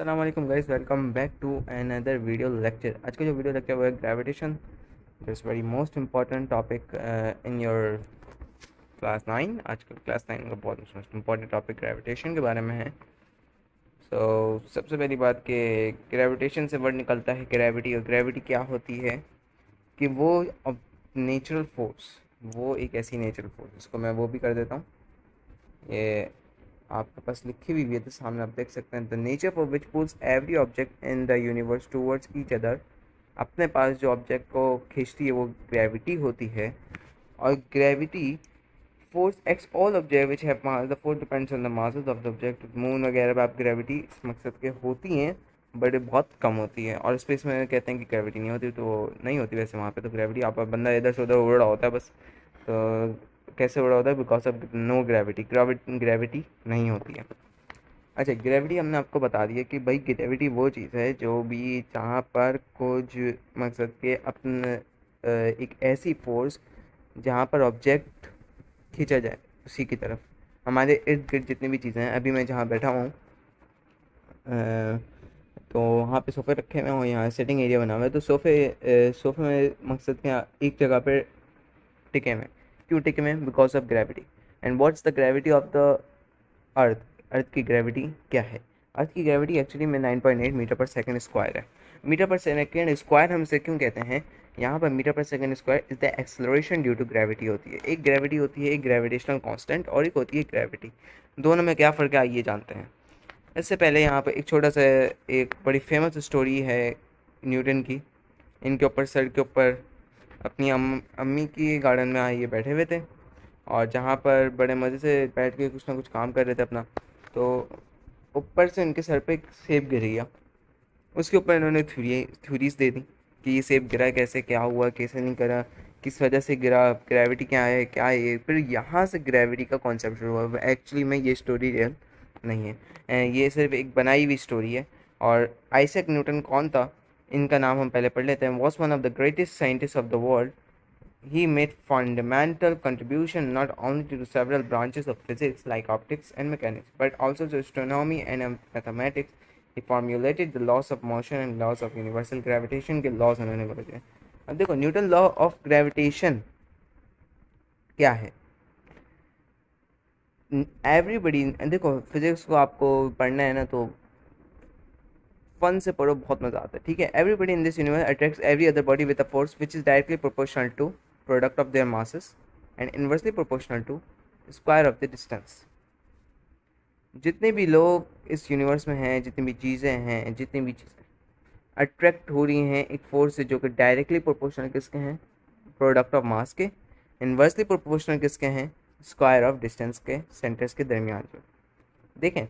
अस्सलाम वालेकुम guys, welcome back to another video lecture. आज का जो वीडियो लेक्चर वो है gravitation, this very most important topic in your class 9। आज का क्लास 9 का बहुत मोस्ट इम्पॉर्टेंट टॉपिक ग्रेविटेशन के बारे में है। सबसे पहली बात कि ग्रेविटेशन से वर्ड निकलता है ग्रेविटी, और ग्रेविटी क्या होती है कि वो नेचुरल फोर्स, वो एक ऐसी नेचुरल फोर्स, इसको मैं वो भी कर देता हूँ। ये आपके पास लिखी हुई है तो सामने आप देख सकते हैं। The nature for which pulls every object in the universe towards each other, अपने पास जो ऑब्जेक्ट को खींचती है वो ग्रेविटी होती है। और gravity force x all object which have mass, the force depends on the masses of the object. Moon वगैरह पर आप ग्रेविटी इस मकसद के होती हैं, बट बहुत कम होती है। और स्पेस में कहते हैं कि ग्रेविटी नहीं होती, तो नहीं होती वैसे वहाँ पे तो ग्रेविटी। आप बंदा इधर से उधर उड़ रहा होता है बस, तो कैसे उड़ा होता है? Because of no gravity, gravity नहीं होती है। अच्छा, ग्रेविटी हमने आपको बता दिया कि भाई ग्रेविटी वो चीज़ है जो भी जहाँ पर कुछ मकसद के अपने एक ऐसी फोर्स जहाँ पर ऑब्जेक्ट खींचा जाए उसी की तरफ। हमारे इर्द गिर्द जितनी भी चीज़ें हैं, अभी मैं जहाँ बैठा हूँ तो वहाँ पे सोफ़े रखे हुए हैं, यहाँ सिटिंग एरिया बना हुआ है। तो सोफ़े में मकसद के एक जगह पर टिके हुए। क्यों टिके हुए? Because of gravity. And what's the gravity of the earth? Earth की ग्रेविटी क्या है? अर्थ की ग्रेविटी एक्चुअली में 9.8 मीटर पर सेकंड स्क्वायर है। मीटर पर सेकंड स्क्वायर हम इसे क्यों कहते हैं? यहाँ पर मीटर पर second square is the acceleration due to gravity होती है। एक ग्रेविटी होती है, एक ग्रेविटेशनल कांस्टेंट, और एक होती है ग्रेविटी। दोनों में क्या फ़र्क है आइए जानते हैं। इससे पहले यहाँ पर एक छोटा सा, एक बड़ी फेमस स्टोरी है न्यूटन की। इनके ऊपर, सर के ऊपर अपनी अम्मी की गार्डन में आइए बैठे हुए थे, और जहाँ पर बड़े मज़े से बैठ के कुछ ना कुछ काम कर रहे थे अपना। तो ऊपर से उनके सर पे एक सेब गिर गया। उसके ऊपर इन्होंने थ्योरीज दे दी कि ये सेब गिरा कैसे, क्या हुआ, कैसे नहीं गिरा, किस वजह से गिरा, ग्रेविटी क्या है ये। फिर यहाँ से ग्रेविटी का कॉन्सेप्ट शुरू हुआ। एक्चुअली में ये स्टोरी रियल नहीं है, ये सिर्फ एक बनाई हुई स्टोरी है। और आइजैक न्यूटन कौन था, इनका नाम हम पहले पढ़ लेते हैं। Was one of the greatest scientist of the world. He made fundamental contribution not only to several branches of physics like optics and mechanics, but also to astronomy and mathematics. He formulated the laws of motion and laws of universal gravitation के laws उन्होंने बोले थे। अब देखो, Newton law of gravitation क्या है? Everybody, देखो physics को आपको पढ़ना है ना तो फन से पढ़ो, बहुत मजा आता है, ठीक है। Everybody in this universe attracts every other body with a force which is directly proportional to product of their masses and inversely proportional to square of the distance. जितने भी लोग इस यूनिवर्स में हैं, जितनी भी चीज़ें हैं, जितनी भी चीज़ें अट्रैक्ट हो रही हैं एक फोर्स से जो कि डायरेक्टली प्रोपोर्शनल किसके हैं? प्रोडक्ट ऑफ मास के। इनवर्सली प्रोपोर्शनल किसके हैं? स्क्वायर ऑफ डिस्टेंस के सेंटर्स के दरमियान में। देखें,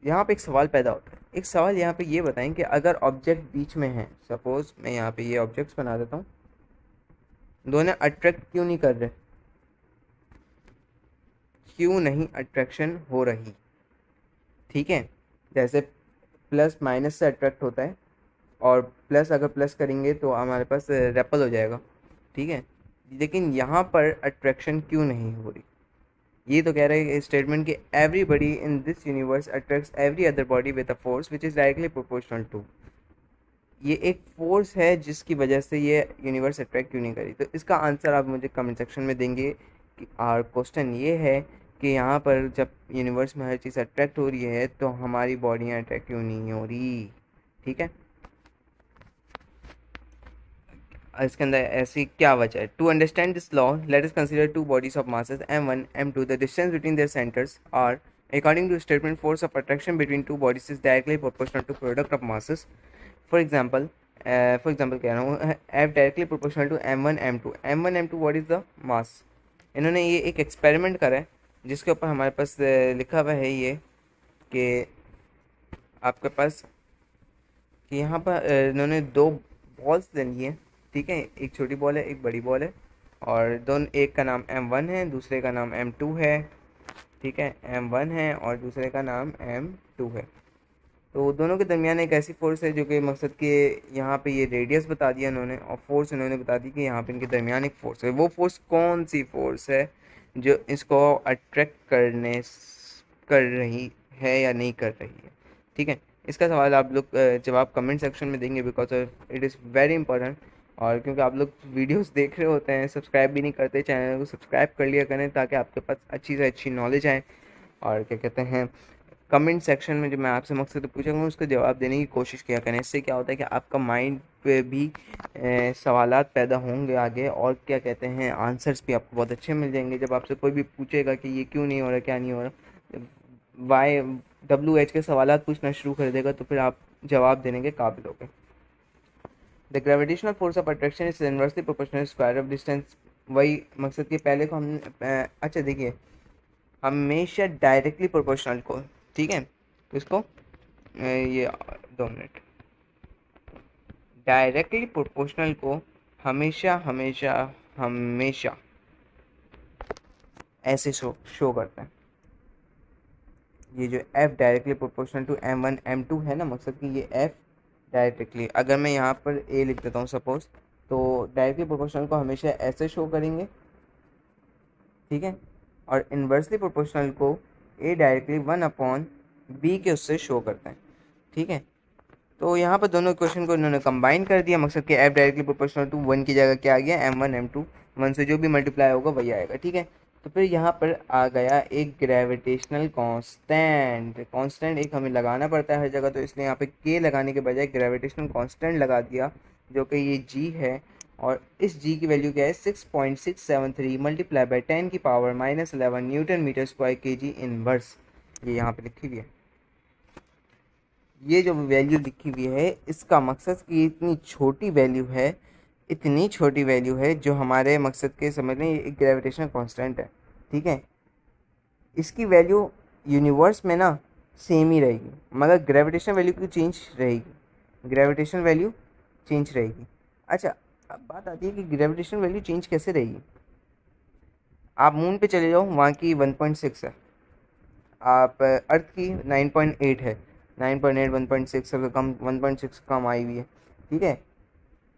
यहाँ पे एक सवाल पैदा होता है। एक सवाल यहाँ पे ये बताएं कि अगर ऑब्जेक्ट बीच में है, सपोज मैं यहाँ पे ये ऑब्जेक्ट्स बना देता हूँ, दोनों अट्रैक्ट क्यों नहीं कर रहे? क्यों नहीं अट्रैक्शन हो रही? ठीक है, जैसे प्लस माइनस से अट्रैक्ट होता है, और प्लस अगर प्लस करेंगे तो हमारे पास रेपल हो जाएगा, ठीक है। लेकिन यहाँ पर अट्रैक्शन क्यों नहीं हो रही? ये तो कह रहे हैं स्टेटमेंट कि everybody in this universe attracts every other body with a force which is directly proportional to. ये एक फोर्स है जिसकी वजह से ये यूनिवर्स अट्रैक्ट क्यों नहीं करी। तो इसका आंसर आप मुझे कमेंट सेक्शन में देंगे कि आर क्वेश्चन ये है कि यहाँ पर जब यूनिवर्स में हर चीज़ अट्रैक्ट हो रही है तो हमारी बॉडियाँ अट्रैक्ट क्यों नहीं हो रही, ठीक है। इसके अंदर ऐसी क्या वजह है? To understand this law let us consider two bodies of masses m1 m2. The distance between their centres are according to statement force of attraction between two bodies is directly proportional to product of masses. For example, कह रहा हूँ, f directly proportional to m1 m2. m1 m2 what is the mass? इन्होंने ये एक experiment करा है जिसके ऊपर हमारे पास लिखा हुआ है ये कि आपके पास कि यहाँ पर इन्होंने दो बॉल्स ले ली हैं, ठीक है। एक छोटी बॉल है, एक बड़ी बॉल है, और दोनों, एक का नाम m1 है, दूसरे का नाम m2 है, ठीक है। m1 है और दूसरे का नाम m2 है। तो दोनों के दरमियान एक ऐसी फोर्स है जो कि मकसद के यहाँ पे ये रेडियस बता दिया इन्होंने, और फोर्स इन्होंने बता दी कि यहाँ पे इनके दरमियान एक फोर्स है। वो फोर्स कौन सी फोर्स है जो इसको अट्रैक्ट कर रही है या नहीं कर रही है, ठीक है। इसका सवाल आप लोग जवाब कमेंट सेक्शन में देंगे, because it is very important. और क्योंकि आप लोग वीडियोस देख रहे होते हैं, सब्सक्राइब भी नहीं करते, चैनल को सब्सक्राइब कर लिया करें ताकि आपके पास अच्छी से अच्छी नॉलेज आए। और क्या कहते हैं, कमेंट सेक्शन में जो मैं आपसे मकसद पूछूंगा उसका जवाब देने की कोशिश किया करें। इससे क्या होता है कि आपका माइंड पे भी सवालात पैदा होंगे आगे, और क्या कहते हैं आंसर्स भी आपको बहुत अच्छे मिल जाएंगे। जब आपसे कोई भी पूछेगा कि ये क्यों नहीं हो रहा, क्या नहीं हो रहा, वाई WH के सवालात पूछना शुरू कर देगा, तो फिर आप जवाब देने के काबिल होगे। The gravitational force of attraction is inversely proportional square of distance. वही मकसद के पहले को हम अच्छा देखिए, हमेशा डायरेक्टली प्रोपोर्शनल को, ठीक है, तो इसको ये 2 मिनट, डायरेक्टली प्रोपोर्शनल को हमेशा हमेशा हमेशा ऐसे शो करते हैं। ये जो F directly proportional to M1 M2 है ना मकसद कि ये F डायरेक्टली, अगर मैं यहाँ पर A लिख देता हूँ सपोज, तो डायरेक्टली प्रोपोर्शनल को हमेशा ऐसे शो करेंगे, ठीक है, और इन्वर्सली प्रोपोर्शनल को A डायरेक्टली 1/B के उससे शो करते हैं, ठीक है। तो यहाँ पर दोनों इक्वेशन को इन्होंने कंबाइन कर दिया, मकसद कि F डायरेक्टली प्रोपोर्शनल टू 1 की जगह क्या आ गया, M1 M2, 1 से जो भी मल्टीप्लाई होगा वही आएगा, ठीक है। तो फिर यहाँ पर आ गया एक ग्रेविटेशनल कांस्टेंट। कांस्टेंट एक हमें लगाना पड़ता है हर जगह, तो इसलिए यहाँ पे K लगाने के बजाय ग्रेविटेशनल कांस्टेंट लगा दिया, जो कि ये G है। और इस G की वैल्यू क्या है, 6.673 multiply by 10⁻⁻11 newton metre square Kg inverse, ये यहाँ पे लिखी हुई है। ये जो वैल्यू लिखी हुई है इसका मकसद कि इतनी छोटी वैल्यू है, इतनी छोटी वैल्यू है जो हमारे मकसद के समझ लें एक ग्रेविटेशनल कांस्टेंट है, ठीक है। इसकी वैल्यू यूनिवर्स में ना सेम ही रहेगी, मगर ग्रेविटेशन वैल्यू की चेंज रहेगी, ग्रेविटेशन वैल्यू चेंज रहेगी। अच्छा, अब बात आती है कि ग्रेविटेशन वैल्यू चेंज कैसे रहेगी। आप मून पे चले जाओ, वहाँ की 1.6 है, आप अर्थ की 9.8 है, 9.8 1.6 सबसे कम, 1.6 कम आई हुई है, ठीक है।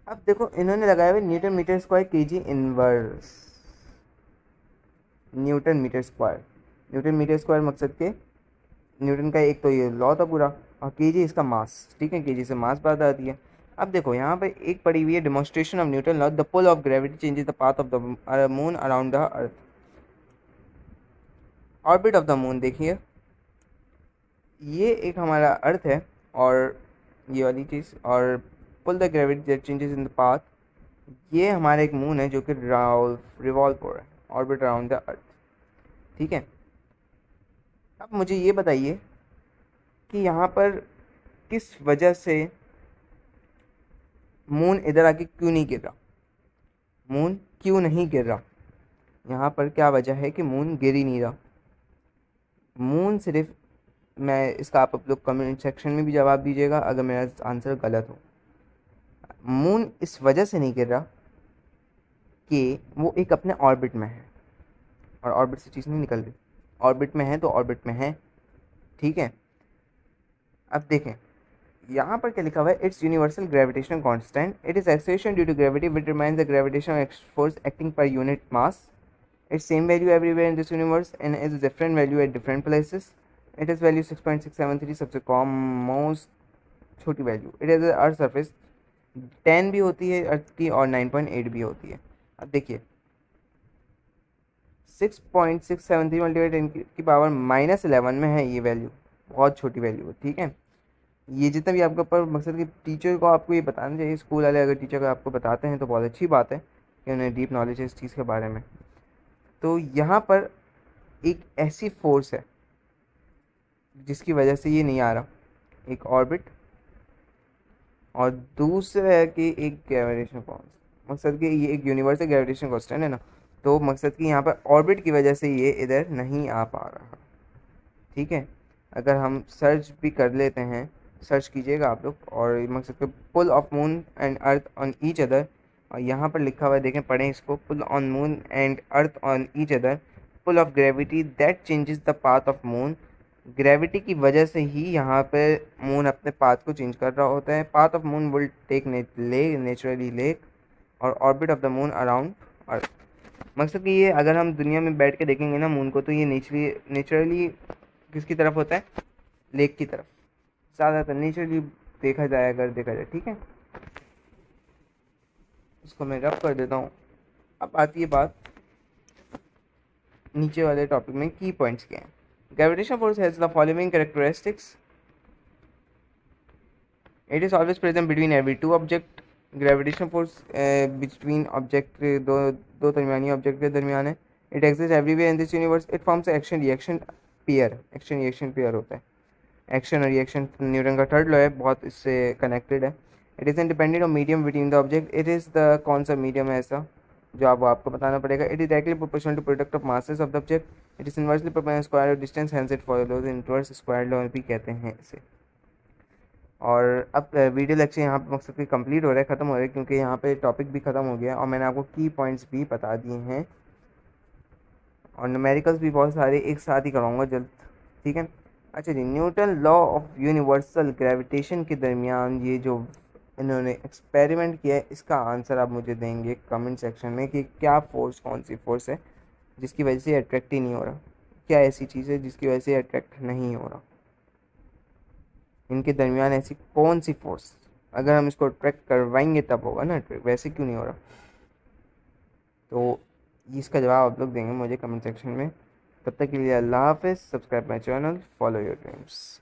अब देखो इन्होंने लगाया हुआ newton metre square Kg inverse, newton metre square, newton metre square मकसद के न्यूटन का एक तो ये लॉ था पूरा, और Kg इसका मास, ठीक है, Kg से मास बात आती है। अब देखो यहाँ पे एक पड़ी हुई है demonstration of Newton law, the pull of gravity changes the path of the moon around the earth, orbit of the moon. देखिए ये एक हमारा अर्थ है, और ये वाली चीज़, और pull the gravity that changes in the path, ये हमारा एक मून है जो कि रिवॉल्व हो रहा है, ऑर्बिट अराउंड द अर्थ, ठीक है। अब मुझे ये बताइए कि यहाँ पर किस वजह से मून इधर आके क्यों नहीं गिर रहा, मून क्यों नहीं गिर रहा, यहाँ पर क्या वजह है कि मून गिर ही नहीं रहा। मून सिर्फ, मैं इसका आप लोग कमेंट सेक्शन में भी जवाब दीजिएगा अगर मेरा आंसर गलत हो। मून इस वजह से नहीं गिर रहा कि वो एक अपने ऑर्बिट में है, और ऑर्बिट से चीज़ नहीं निकल रही, ऑर्बिट में है तो ऑर्बिट में है, ठीक है। अब देखें यहाँ पर क्या लिखा हुआ है, it's universal gravitational constant, it is acceleration due to gravity which remains the gravitational force acting per unit mass, it's same value everywhere in this universe and is different value at different places, it is value 6.673 सबसे कॉम most छोटी value, it is earth surface 10 भी होती है अर्थ की और 9.8 भी होती है। अब देखिए 6.673 मल्टीप्लाई 10 की पावर -11 में है ये वैल्यू, बहुत छोटी वैल्यू है, ठीक है। ये जितना भी आपके ऊपर मकसद कि टीचर को आपको ये बताना चाहिए, स्कूल वाले अगर टीचर को आपको बताते हैं तो बहुत अच्छी बात है कि उन्हें डीप नॉलेज है इस चीज़ के बारे में। तो यहाँ पर एक ऐसी फोर्स है जिसकी वजह से ये नहीं आ रहा, एक ऑर्बिट, और दूसरा है कि एक ग्रेविटेशन कॉन्स्टेंट, मकसद कि ये एक यूनिवर्सल ग्रेविटेशन कॉन्स्टेंट है ना, तो मकसद कि यहाँ पर ऑर्बिट की वजह से ये इधर नहीं आ पा रहा, ठीक है। अगर हम सर्च भी कर लेते हैं, सर्च कीजिएगा आप लोग, और मकसद कि pull of moon and earth on each other, और यहाँ पर लिखा हुआ है देखें पढ़ें इसको, pull on moon and earth on each other, pull of gravity that changes the path of moon, gravity की वजह से ही यहाँ पे मून अपने पाथ को चेंज कर रहा होता है, path of moon will take naturally lake, और orbit of the moon around earth. मकसद कि ये अगर हम दुनिया में बैठ के देखेंगे ना मून को, तो ये नेचुरली किसकी तरफ होता है, लेक की तरफ, ज़्यादातर नेचुरली देखा जाए, अगर देखा जाए, ठीक है। इसको मैं रब कर देता हूँ। अब आती है बात नीचे वाले टॉपिक में की पॉइंट्स क्या हैं। Gravitation force has the following characteristics. It is always present between every two object. Gravitation force between object, दो दो दरमियानी ऑब्जेक्ट के दरमियान है। It exist everywhere in this universe. It forms action reaction pair. Action reaction pair होता है। Action और reaction Newton का third law है, बहुत इससे कनेक्टेड है। It is independent of medium between the object. It is the कौन सा मीडियम है ऐसा जो आपको बताना पड़ेगा। It is directly proportional to product of masses of the object. It is inversely proportional square of distance, hence it follows inverse square law भी कहते हैं इसे। और अब वीडियो लेक्चर यहाँ पे मकसद की कंप्लीट हो रहा है, ख़त्म हो रहा है, क्योंकि यहाँ पे टॉपिक भी ख़त्म हो गया और मैंने आपको की पॉइंट्स भी बता दिए हैं और न्यूमेरिकल्स भी बहुत सारे एक साथ ही कराऊंगा जल्द, ठीक है। अच्छा जी, Newton law of universal gravitation के दरमियान ये जो इन्होंने एक्सपेरिमेंट किया है, इसका आंसर आप मुझे देंगे कमेंट सेक्शन में कि क्या फोर्स, कौन सी फोर्स है जिसकी वजह से अट्रैक्ट ही नहीं हो रहा, क्या ऐसी चीज़ है जिसकी वजह से अट्रैक्ट नहीं हो रहा, इनके दरमियान ऐसी कौन सी फोर्स, अगर हम इसको अट्रैक्ट करवाएंगे तब होगा ना अट्रैक्ट, वैसे क्यों नहीं हो रहा। तो इसका जवाब आप लोग देंगे मुझे कमेंट सेक्शन में। तब तक के लिए अल्लाह हाफिज़। Subscribe my channel, follow your dreams.